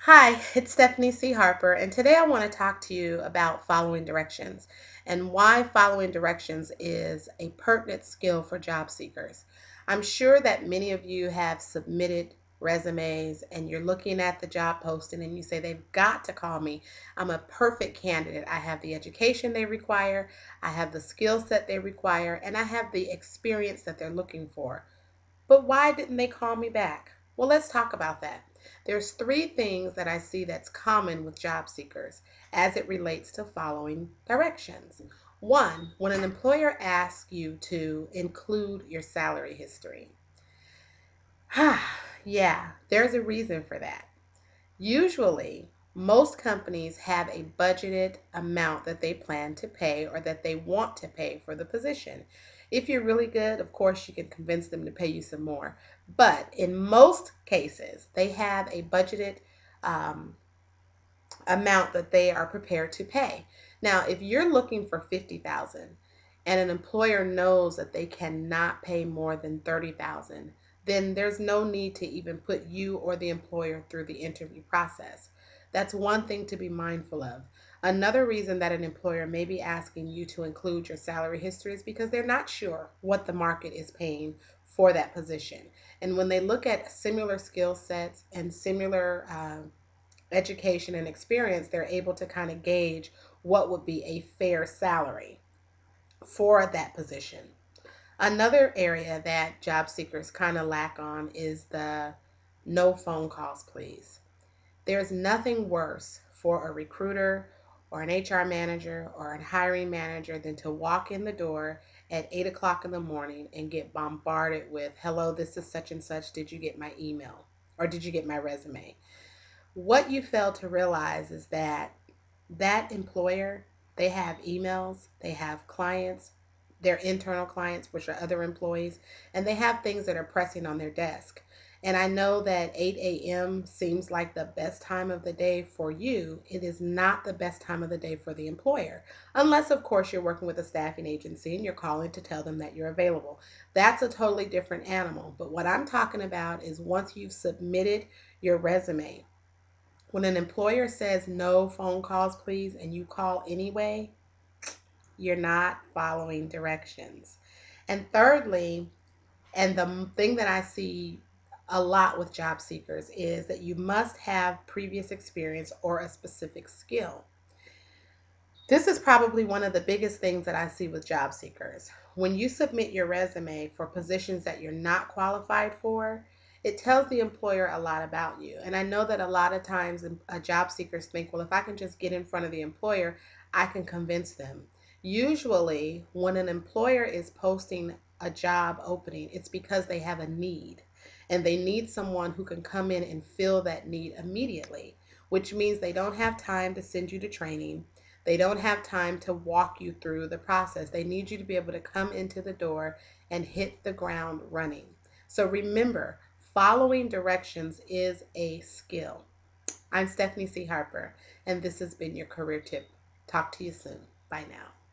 Hi, it's Stephanie C. Harper, and today I want to talk to you about following directions and why following directions is a pertinent skill for job seekers. I'm sure that many of you have submitted resumes and you're looking at the job posting and you say, they've got to call me. I'm a perfect candidate. I have the education they require, I have the skill set they require, and I have the experience that they're looking for. But why didn't they call me back? Well, let's talk about that. There's three things that I see that's common with job seekers as it relates to following directions. One, when an employer asks you to include your salary history. Yeah, there's a reason for that. Usually, most companies have a budgeted amount that they plan to pay or that they want to pay for the position. If you're really good, of course, you can convince them to pay you some more. But in most cases, they have a budgeted um, amount that they are prepared to pay. Now, if you're looking for 50,000 and an employer knows that they cannot pay more than 30,000, then there's no need to even put you or the employer through the interview process. That's one thing to be mindful of. Another reason that an employer may be asking you to include your salary history is because they're not sure what the market is paying for that position. And when they look at similar skill sets and similar education and experience, they're able to kind of gauge what would be a fair salary for that position. Another area that job seekers kind of lack on is the no phone calls, please. There's nothing worse for a recruiter or an HR manager or a hiring manager than to walk in the door at 8 o'clock in the morning and get bombarded with, hello, this is such and such. Did you get my email? Or did you get my resume? What you fail to realize is that that employer, they have emails, they have clients, their internal clients, which are other employees, and they have things that are pressing on their desk. And I know that 8 a.m. seems like the best time of the day for you. It is not the best time of the day for the employer, unless, of course, you're working with a staffing agency and you're calling to tell them that you're available. That's a totally different animal. But what I'm talking about is once you've submitted your resume, when an employer says no phone calls, please, and you call anyway, you're not following directions. And thirdly, and the thing that I see a lot with job seekers is that you must have previous experience or a specific skill. This is probably one of the biggest things that I see with job seekers. When you submit your resume for positions that you're not qualified for, it tells the employer a lot about you. And I know that a lot of times job seekers think, well, if I can just get in front of the employer, I can convince them. Usually, when an employer is posting a job opening, it's because they have a need and they need someone who can come in and fill that need immediately, which means they don't have time to send you to training. They don't have time to walk you through the process. They need you to be able to come into the door and hit the ground running. So remember, following directions is a skill. I'm Stephanie C. Harper, and this has been your career tip. Talk to you soon. Bye now.